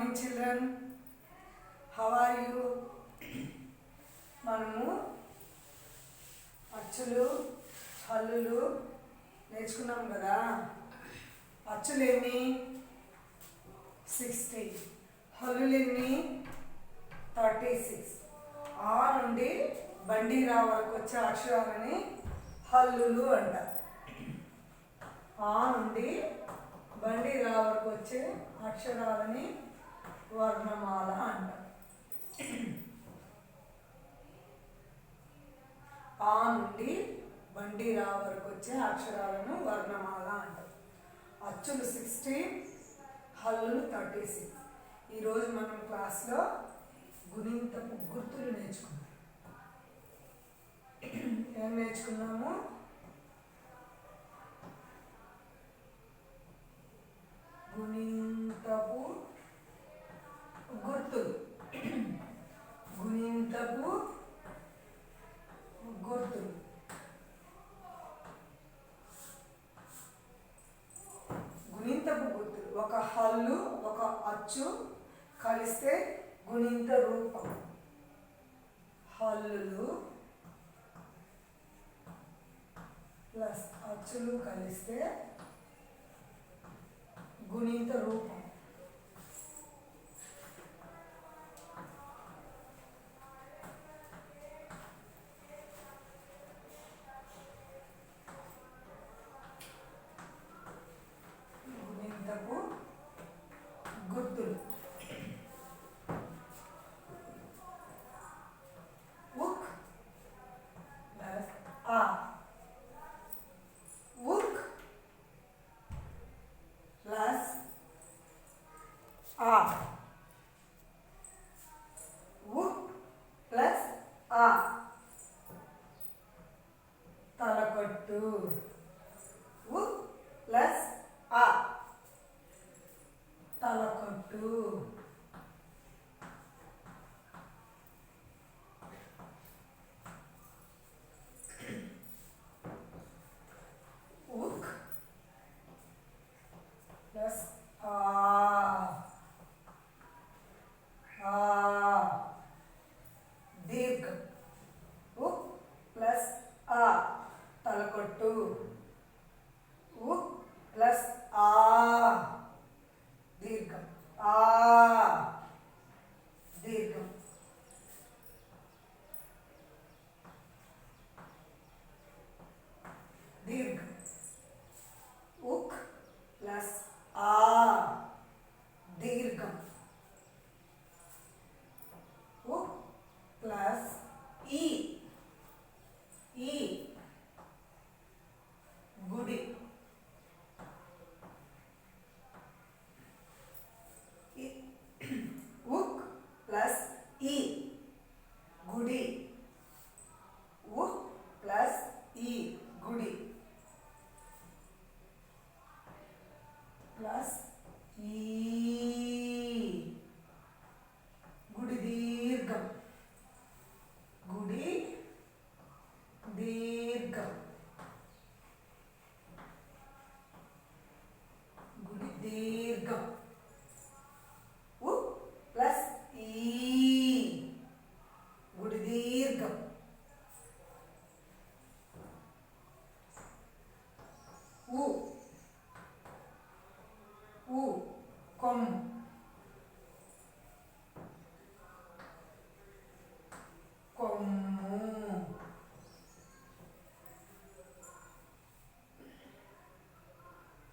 Morning children, how are you? మనము అచ్చులు హల్లులు నేర్చుకున్నాం కదా. అచ్చులు ఎన్ని? 60. హల్లులు ఎన్ని? 36. ఆ నుండి బండి రా వరకు వచ్చే అక్షరాలని హల్లులు అంటారు. ఆ నుండి బండి రా వరకు వచ్చే అక్షరాలని వర్ణమాల అంటారు. ఆ నుండి బండి రా వరకు వచ్చే అక్షరాలను వర్ణమాల అంటారు. అచ్చులు 60, హల్లులు 36. ఈరోజు మనం క్లాస్లో గుణింతపు గుర్తులు నేర్చుకున్నాం. ఏం నేర్చుకున్నాము? గుణింతపు గుర్తులు. గుణింతపు గుర్తులు. గుణింతపు గుర్తులు. ఒక హల్లు ఒక అచ్చు కలిస్తే గుణింత రూపం. హల్లులు ప్లస్ అచ్చులు కలిస్తే గుణింత రూపం. గుణింతపు గుర్తులు. ఉక్ ప్లస్ ఆ. ఉక్ ప్లస్ ఆ. ఉక్ ప్లస్ ఆ. తలకట్టు. ఉక్ ప్లస్ ఆ. తలకట్టు. ఉక్ ప్లస్ ఆ. ఆ. దీర్ఘం. ఉక్ ప్లస్ ఆ. తలకట్టు. ఉక్ ప్లస్ ఆ. దీర్ఘం. ఆ. దీర్ఘం. దీర్ఘం. ఉక్ ప్లస్ ఆ. దీర్ఘం. ఉక్ ప్లస్ ఈ. ఈ. గుడి. ఉక్ ప్లస్ ఈ. గుడి. ఉక్ ప్లస్ ఈ. గుడి. ప్లస్ ఈ. గుడి దీర్ఘం. గుడి దీర్ఘం. గుడి దీర్ఘం. ఉక్ ప్లస్ ఈ. గుడి దీర్ఘం. ఉ. ఉ. కొమ్ము. కొమ్ము.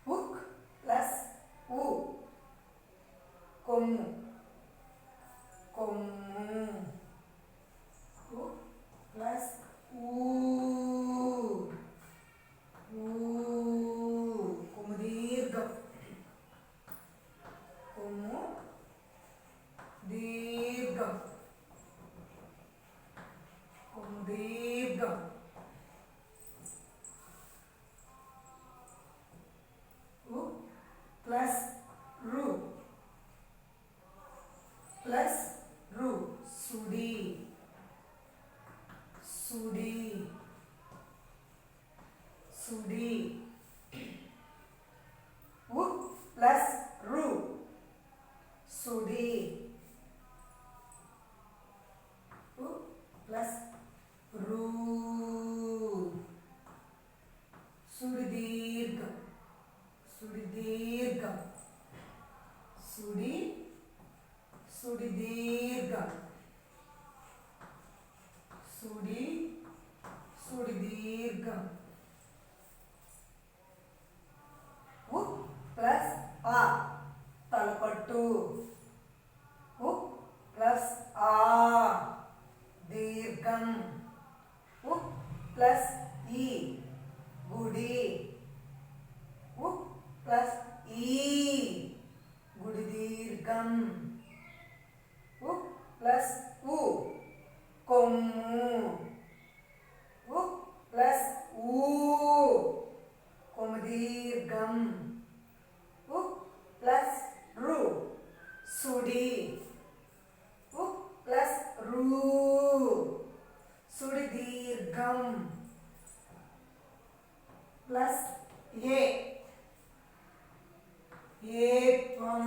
ఉక్ ప్లస్ ఉ. కొమ్ము. కొమ్ము. ఉక్ ప్లస్ ఊ. ఊ. కొమ్ము దీర్ఘం. కొమ్ము దీర్ఘం. కొమ్ము దీర్ఘం. ఉక్ ప్లస్ రు. ప్లస్ రు. సుడి. సుడి. సుడి. ఉక్ ప్లస్ రు. సుడి ఉ ప్లస్ రు సుడి దీర్ఘం సుడి దీర్ఘం సుడి సుడి దీర్ఘం సుడి సుడి దీర్ఘం ఉ ప్లస్ ఆ తలపట్టు ఉ ప్లస్ ఆ దీర్ఘం ఉ ప్లస్ ఈ గుడి ఉ ప్లస్ ఈ గుడి దీర్ఘం ఉ ప్లస్ ఉ కొమ్ము ఉ ప్లస్ ఊ కొమ్ము దీర్ఘం ఉ ప్లస్ రు సుడి ఉ ప్లస్ రు సుడి దీర్ఘం ప్లస్ ఏ ఏత్వం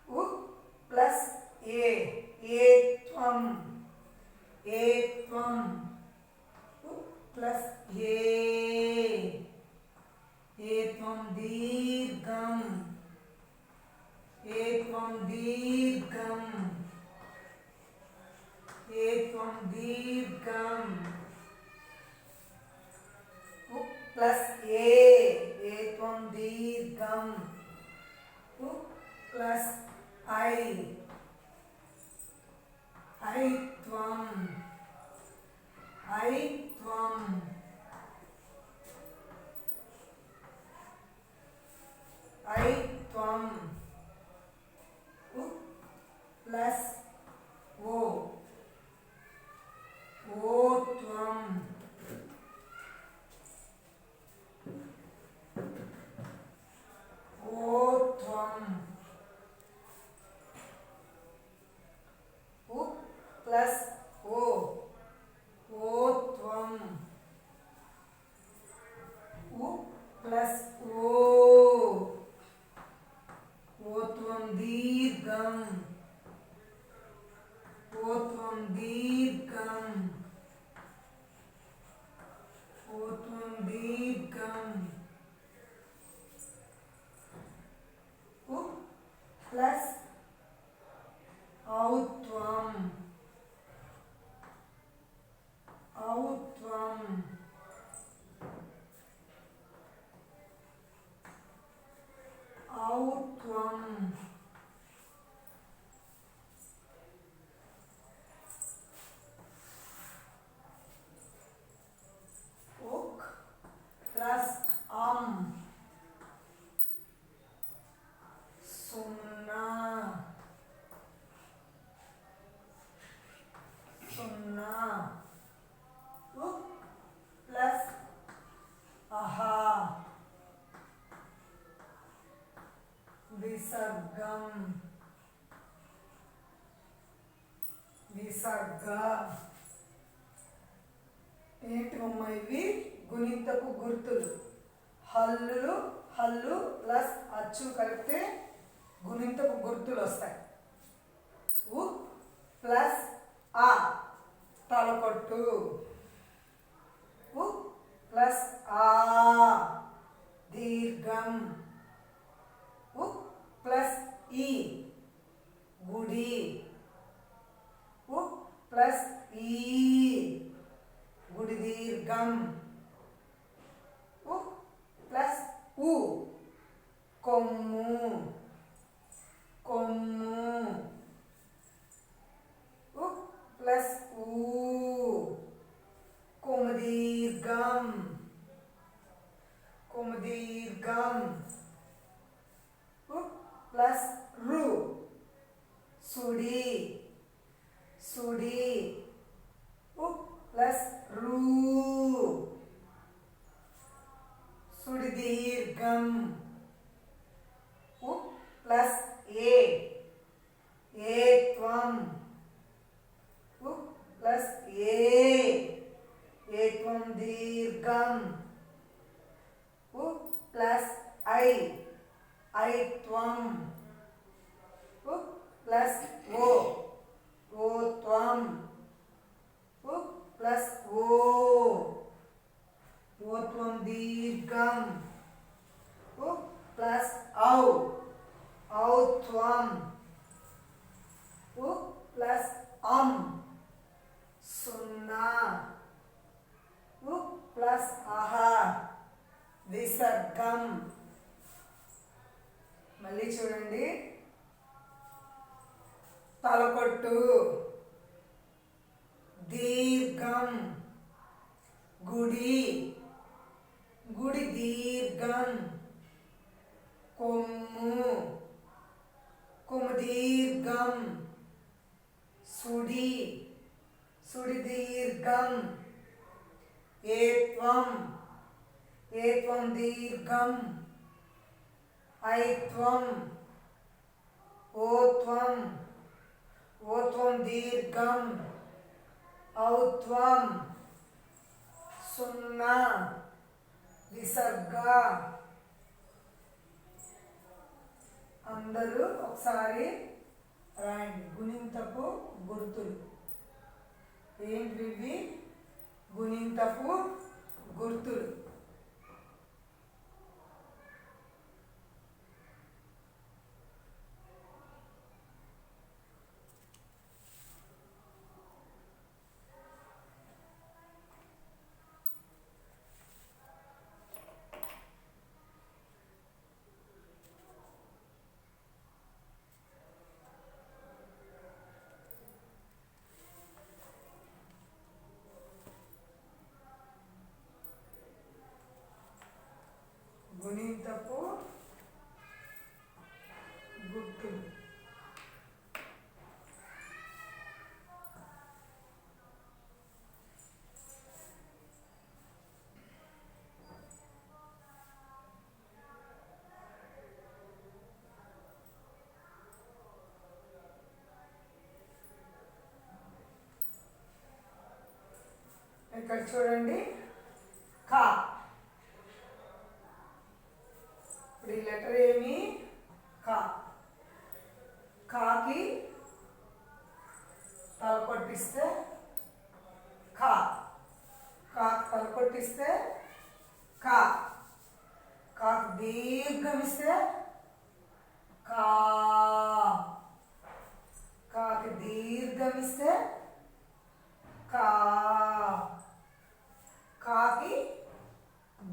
ఉ ప్లస్ ఏ ఏత్వం ఏత్వం ఉ ప్లస్ ఏ ఏత్వం దీర్ఘం ఏత్వం దీర్ఘం ఏత్వం దీర్ఘం ఉ ప్లస్ ఏ ఏత్వం దీర్ఘం ఉ ప్లస్ ఐ ఐత్వం ఐత్వం ఐత్వం ఉ ప్లస్ ఓ ఓత్వం ఓత్వం ఉ ప్లస్ ఓ ఓత్వం ఉ ప్లస్ ఓ ఓత్వం దీర్ఘం ఓత్వం దీర్ఘం ఓత్వం దీర్ఘం ఉ ప్లస్ ఔత్వం ఔత్వం ఔత్వం ఉక్ ప్లస్ సున్నా సున్నా ఉక్ ప్లస్ అహా విసర్గం విసర్గ ఏంటివమ్మా ఇవి గుణింతపు గుర్తులు హల్లులు హల్లు ప్లస్ అచ్చు కలిపితే గుణింతపు గుర్తులు వస్తాయి ఉ ప్లస్ ఆ తలకొట్టు ఉ ప్లస్ ఆ దీర్ఘం ఉ ప్లస్ ఈ గుడి ఉ ప్లస్ ఈ గుడి దీర్ఘం ఉ ప్లస్ ఉ కొమ్ము కొమ్ము ఉ ప్లస్ ఊ కొమ్ము దీర్ఘం కొమ్ము దీర్ఘం ఉ ప్లస్ రు సుడి సుడి ఉ ప్లస్ రు సుడి దీర్ఘం ఉ ప్లస్ ఏ ఏత్వం ప్లస్ ఏత్వం దీర్ఘం ప్లస్ ఐత్వం ప్లస్ ఓత్వం ప్లస్ ఓత్వం దీర్ఘం ప్లస్ ఔత్వం ప్లస్ సున్నా ప్లస్ విసర్గం. మళ్ళీ చూడండి. తలకొట్టు దీర్ఘం గుడి గుడి దీర్ఘం కొమ్ము కొమ్ము దీర్ఘం సుడి సుడి దీర్ఘం ఏత్వం ఏత్వం దీర్ఘం ఐత్వం ఓత్వం ఓత్వం దీర్ఘం ఔత్వం సున్నా విసర్గ. అందరూ ఒకసారి రాయండి. గుణింతపు గుర్తులు ఏంటివి? గుణింతపు గుర్తులు. గుణింతపు గుర్తులు. ఇక్కడ చూడండి. కా ఇప్పుడు ఈ లెటర్ ఏమి? కా. కాకి తల కొట్టిస్తే కా. కాకి తల కొట్టిస్తే కా. కాకి దీర్ఘమిస్తే కా. కాకి దీర్ఘమిస్తే కా. కాకి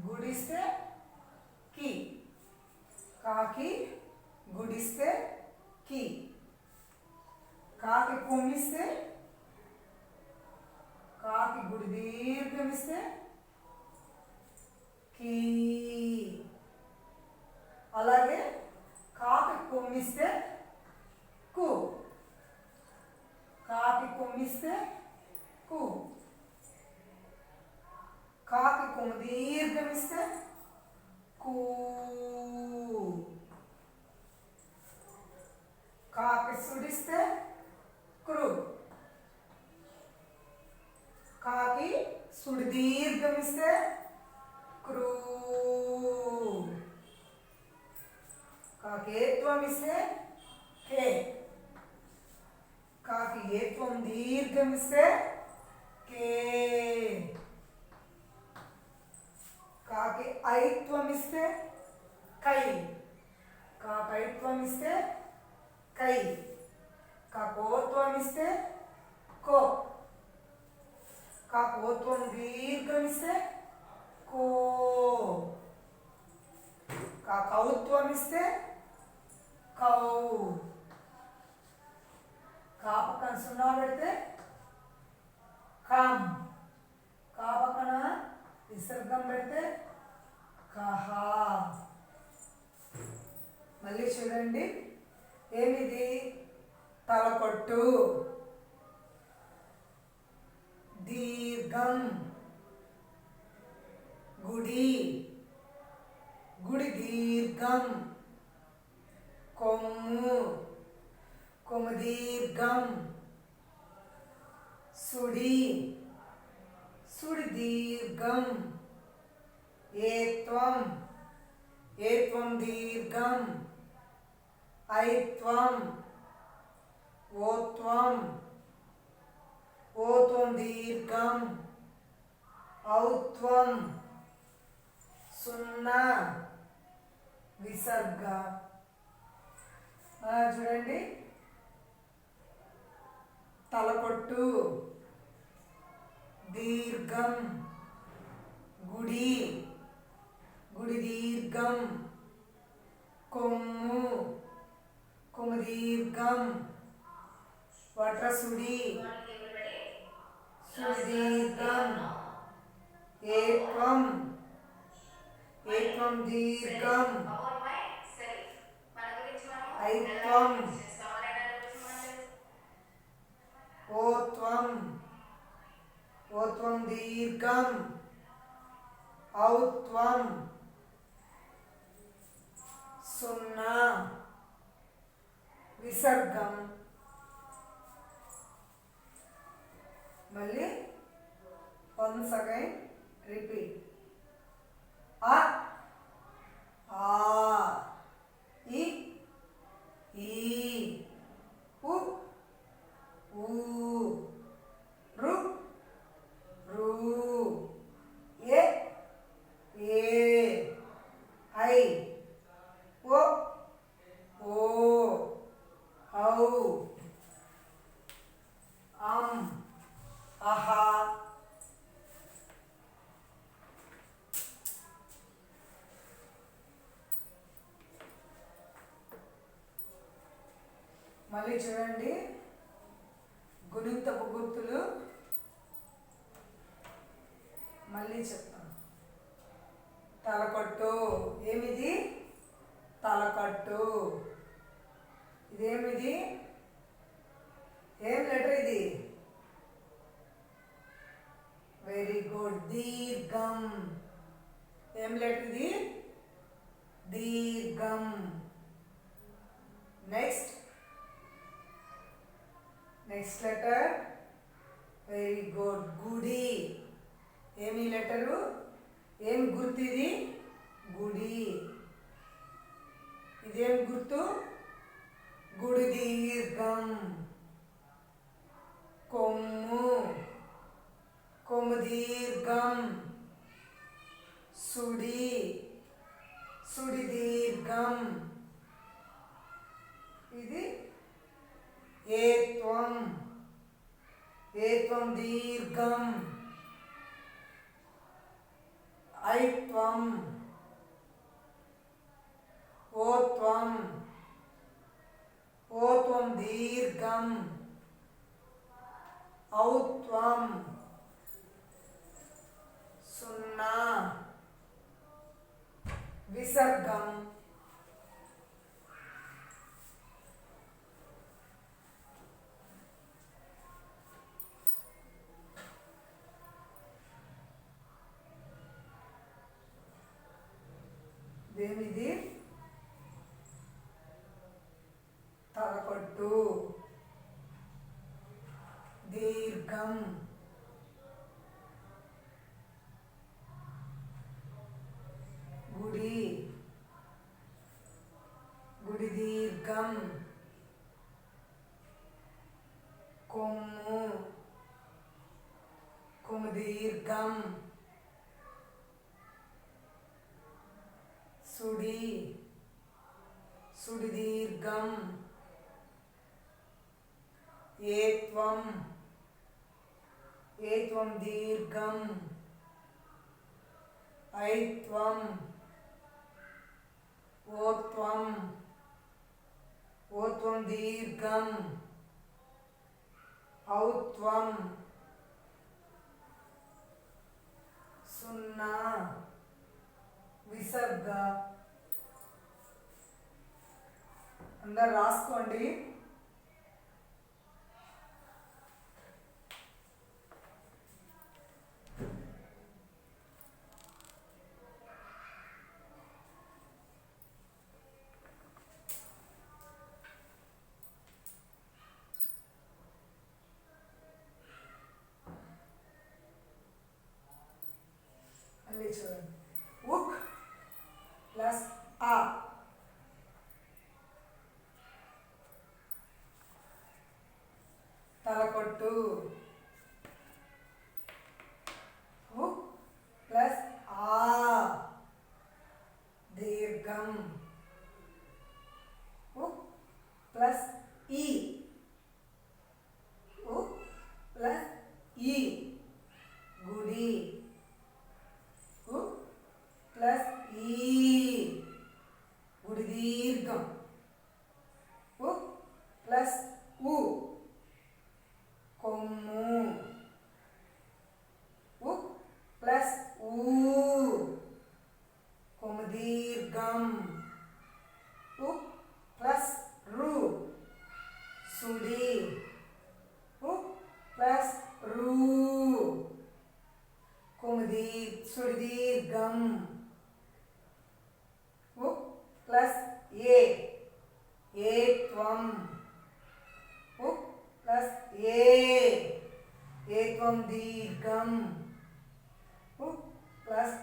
గుడిస్తే కి. కాకి గుడిస్తే కి. కాకి కొమ్మిస్తే కాకి గుడి దీర్ఘమిస్తే కీ. అలాగే కాకి కొమ్మిస్తే కు. కాకి కొమ్మిస్తే కు. కాకి కొమ్ము దీర్ఘమిస్తే కూ. కాకి సుడిస్తే క్రు. కాకి సుడి దీర్ఘమిస్తే క్రూ. కాకి ఏత్వం ఇస్తే కే. కాకి ఏత్వం దీర్ఘమిస్తే కే. కాకి ఐత్వం ఇస్తే కై. కాకి ఐత్వం ఇస్తే కై. కాకోత్వం ఇస్తే కో. కాకోత్వం దీర్ఘమిస్తే కో. కాకౌత్వం ఇస్తే కౌ. కా పక్కన సున్నా పెడితే కం. కా పక్కన విసర్గం పెడితే కహ. మళ్ళీ చూడండి. ఏమిది? తలకొట్టు దీర్ఘం గుడి గుడి దీర్ఘం కొమ్ము కొమదీర్ఘం సుడి సుడి దీర్ఘం ఏత్వం ఏత్వం దీర్ఘం ఐత్వం ఓత్వం ఓత్వం దీర్ఘం ఔత్వం సున్నా విసర్గ చూడండి తలకొట్టు దీర్ఘం గుడి గుడి దీర్ఘం కొమ్ము కొమ్ము దీర్ఘం వట్రసుడి సుడి దీర్ఘం ఏత్వం ఏత్వం దీర్ఘం ఐత్వం ఓత్వం ఓత్వం దీర్ఘం ఔత్వం సున్నా విసర్గం మళ్ళీ వన్స్ అగైన్ రిపీట్ ఆ ఆ ఈ ఈ ఉ ఊ రు రు ఏ ఏ ఐ ఓ ఓ ఔ ఆహా మళ్ళీ చూడండి గుణింతపు గుర్తులు మళ్ళీ చెప్తాను. తలకట్టు ఏమిది? తలకట్టు. ఇదేమిది? ఏం లెటర్ ఇది? Very good. దీర్ఘం. ఏం లెటర్ ఇది? దీర్ఘం. Next letter. Very good. గుడి. ఏమి లెటరు? ఏం గుర్తు ఇది? గుడి. ఇదేం గుర్తు? గుడి దీర్ఘం. కొమ్ము. కొమ్ము దీర్ఘం. సుడి. సుడి దీర్ఘం. ఇది ఏత్వం. ఏత్వం దీర్ఘం. ఐత్వం. ఓత్వం. ఓత్వం దీర్ఘం. ఔత్వం. సున్నా. విసర్గం. దేనిది? తలకట్టు. దీర్ఘం. గుడి. గుడి దీర్ఘం. కొమ్ము. కొమ్ము దీర్ఘం. సుడి. సుడి దీర్ఘం. ఏత్వం. ఏత్వం దీర్ఘం. ఐత్వం. ఓత్వం. ఓత్వం దీర్ఘం. ఔత్వం. సున్నా. విసర్గ. అందరు రాసుకోండి. తలకొట్టు ఉ ప్లస్ ఆ దీర్ఘం ఉ ప్లస్ ఈ ఉ ప్లస్ ఈ గుడి ఉ ప్లస్ ఈ గుడి దీర్ఘం ఉ ప్లస్ ఉ కొమ్ము ఉ ప్లస్ ఊ కొమ్ము దీర్ఘం ఉ ప్లస్ రు సుడి ఉ ప్లస్ రు కొమ్ము సుడి దీర్ఘం ఉ ప్లస్ ఏ ఏత్వం ఉ ప్లస్ ఏత్వం దీర్ఘం ఉ ప్లస్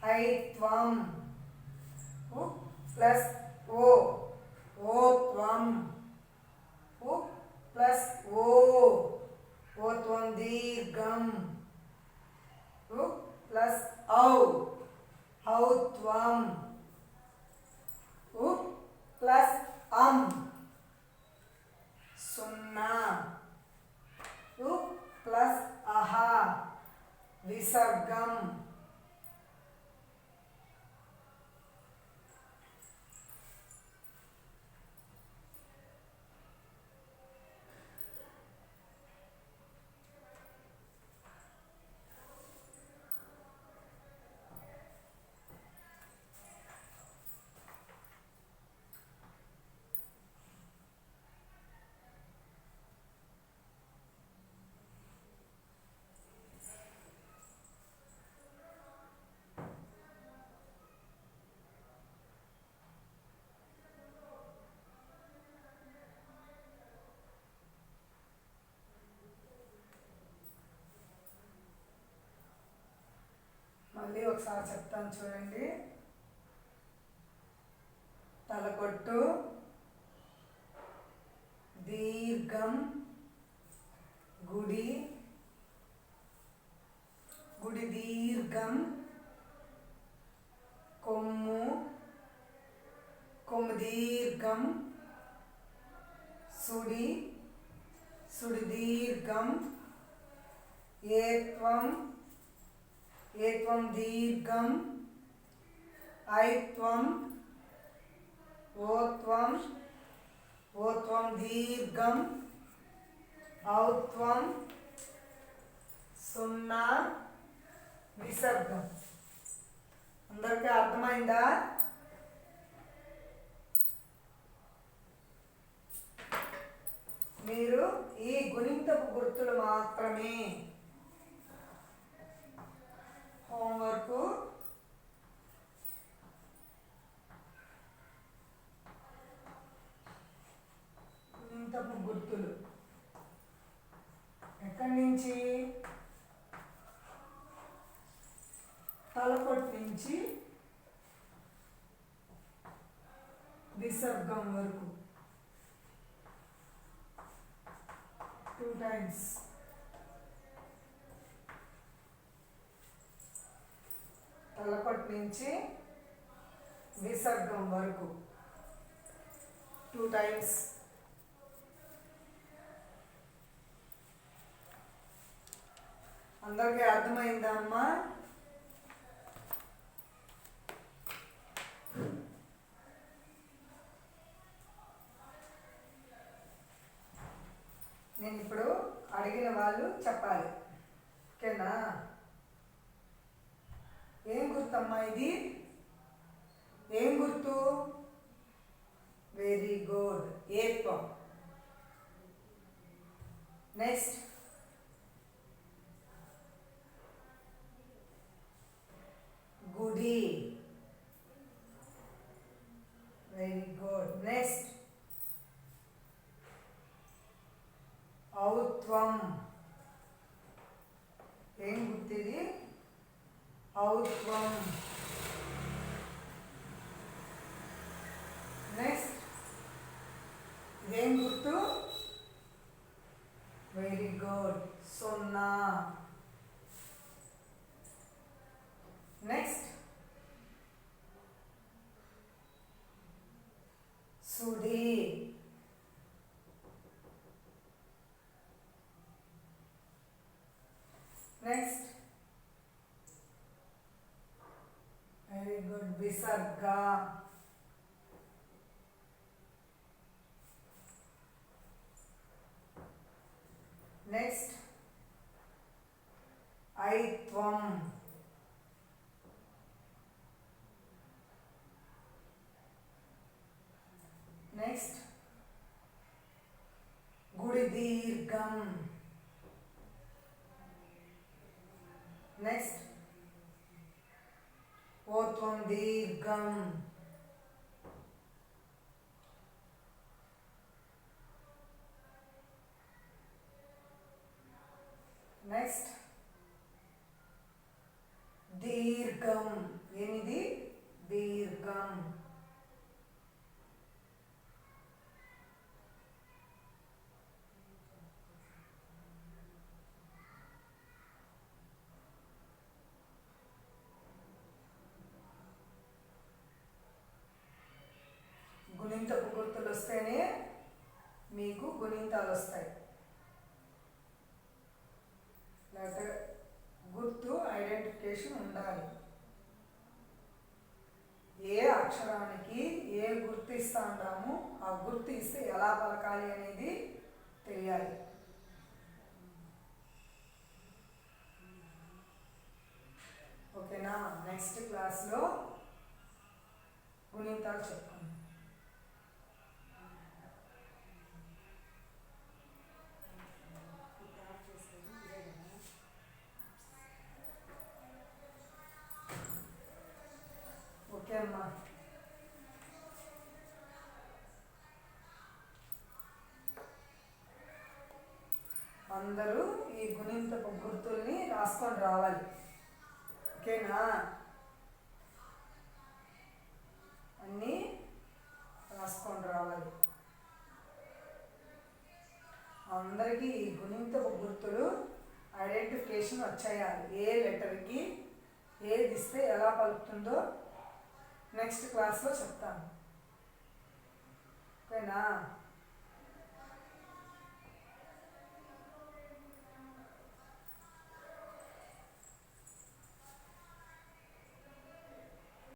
ఐత్వం ఉ ప్లస్ ఓత్వం ఉ ప్లస్ ఓత్వం దీర్ఘం ఉ ప్లస్ ఔత్వం ఉ ప్లస్ సున్నా ఉ ప్లస్ అహ విసర్గం మళ్ళీ ఒకసారి చెప్తాను చూడండి. తలకొట్టు దీర్ఘం గుడి గుడి దీర్ఘం కొమ్ము కొమ్ము దీర్ఘం సుడి సుడి దీర్ఘం ఏత్వం ఏత్వం దీర్ఘం ఐత్వం ఓత్వం ఓత్వం దీర్ఘం ఔత్వం సున్నా విసర్గం. అందరికీ అర్థమైందా? మీరు ఈ గుణింతపు గుర్తులు మాత్రమే హోంవర్క్ గుణింతపు గుర్తులు ఎక్కడి నుంచి? తలకొట్టు నుంచి విసర్గం వరకు 2 times. తలకొట్టు నుంచి విసర్గం వరకు 2 times. అందరికీ అర్థమైందా అమ్మా? నేను ఇప్పుడు అడిగిన వాళ్ళు చెప్పాలి, ఓకేనా? ఏం గుర్తమ్మా ఇది? ఏం గుర్తు? వెరీ గుడ్, ఏత్వం. నెక్స్ట్ గుడి, వెరీ గుడ్. నెక్స్ట్ ఔత్వం. ఏం గుర్తిది? ఔత్వం. నెక్స్ట్ ఇదేం గుర్తు? Very good. సున్నా. నెక్స్ట్ సుడి. Next very good. విసర్గ. నెక్స్ట్ ఐత్వం. నెక్స్ట్ గుడి దీర్ఘం. నెక్స్ట్ ఓత్వం దీర్ఘం. నెక్స్ట్ దీర్ఘం. ఏమిది? దీర్ఘం. గుణింతపు గుర్తులు వస్తేనే మీకు గుణింతాలు వస్తాయి. లెటర్ గుర్తు ఐడెంటిఫికేషన్ ఉండాలి. ఏ అక్షరానికి ఏ గుర్తు ఇస్తా ఉంటామో ఆ గుర్తు ఇస్తే ఎలా పలకాలి అనేది తెలియాలి. ఓకేనా? నెక్స్ట్ క్లాస్లో గుణింతాలు చెప్పుకుందాం. ఓకే అమ్మా. అందరూ ఈ గుణింతపు గుర్తుల్ని రాసుకొని రావాలి. ఓకేనా? అన్నీ రాసుకొని రావాలి. అందరికీ ఈ గుణింతపు గుర్తులు ఐడెంటిఫికేషన్ వచ్చేయాలి. ఏ లెటర్కి ఏది ఇస్తే ఎలా పలుకుతుందో నెక్స్ట్ క్లాస్లో చెప్తాను. ఓకేనా?